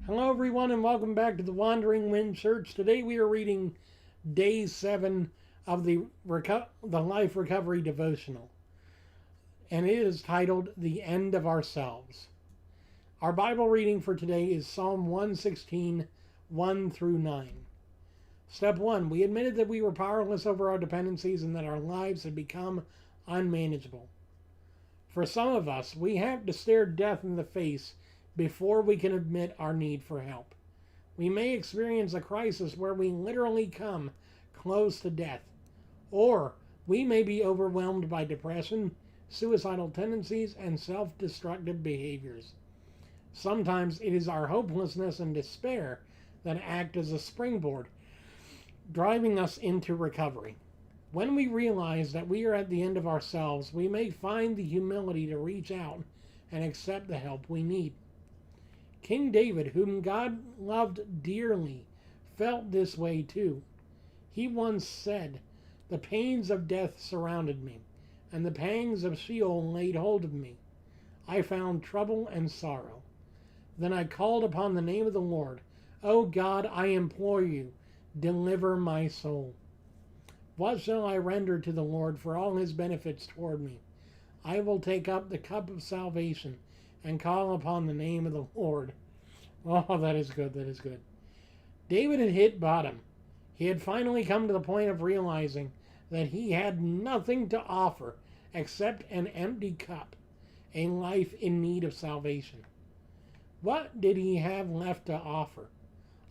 Hello, everyone, and welcome back to the Wandering Wind Church. Today we are reading Day 7 of the Life Recovery Devotional, and it is titled The End of Ourselves. Our Bible reading for today is Psalm 116, 1 through 9. Step 1. We admitted that we were powerless over our dependencies and that our lives had become unmanageable. For some of us, we have to stare death in the face before we can admit our need for help. We may experience a crisis where we literally come close to death, or we may be overwhelmed by depression, suicidal tendencies, and self destructive behaviors. Sometimes it is our hopelessness and despair that act as a springboard, driving us into recovery. When we realize that we are at the end of ourselves, we may find the humility to reach out and accept the help we need. King David, whom God loved dearly, felt this way too. He once said, "The pains of death surrounded me, and the pangs of Sheol laid hold of me. I found trouble and sorrow. Then I called upon the name of the Lord. O God, I implore you, deliver my soul. What shall I render to the Lord for all his benefits toward me? I will take up the cup of salvation and call upon the name of the Lord." Oh, that is good, that is good. David had hit bottom. He had finally come to the point of realizing that he had nothing to offer except an empty cup, a life in need of salvation. What did he have left to offer?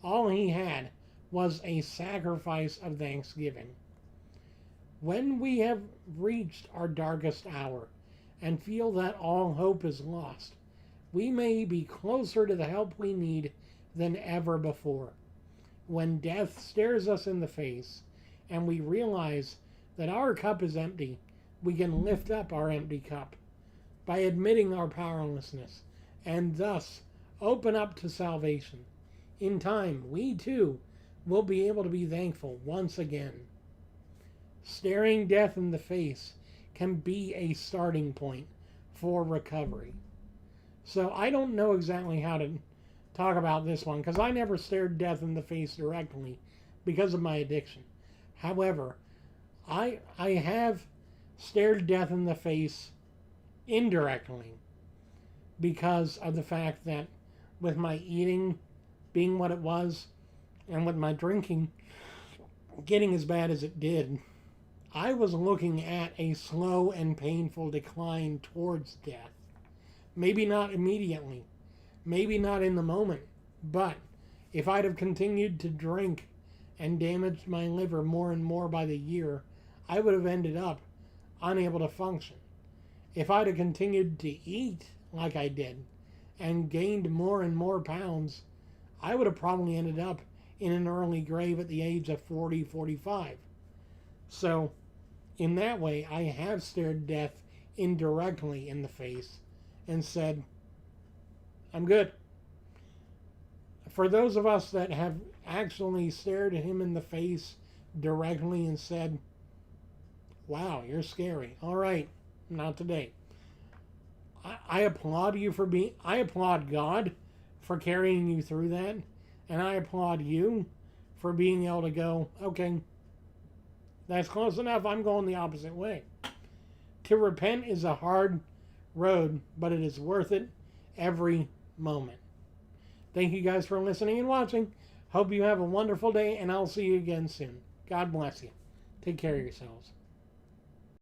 All he had was a sacrifice of thanksgiving. When we have reached our darkest hour and feel that all hope is lost, we may be closer to the help we need than ever before. When death stares us in the face and we realize that our cup is empty, we can lift up our empty cup by admitting our powerlessness and thus open up to salvation. In time, we too will be able to be thankful once again. Staring death in the face can be a starting point for recovery. So I don't know exactly how to talk about this one because I never stared death in the face directly because of my addiction. However, I have stared death in the face indirectly because of the fact that with my eating being what it was and with my drinking getting as bad as it did, I was looking at a slow and painful decline towards death. Maybe not immediately, maybe not in the moment, but if I'd have continued to drink and damaged my liver more and more by the year, I would have ended up unable to function. If I'd have continued to eat like I did and gained more and more pounds, I would have probably ended up in an early grave at the age of 40, 45. So, in that way, I have stared death indirectly in the face and said, I'm good. For those of us that have actually stared at him in the face directly and said, wow, you're scary. All right, not today. I applaud you for I applaud God for carrying you through that. And I applaud you for being able to go, okay, that's close enough. I'm going the opposite way. To repent is a hard road, but it is worth it every moment. Thank you guys for listening and watching. Hope you have a wonderful day, and I'll see you again soon. God bless you. Take care of yourselves.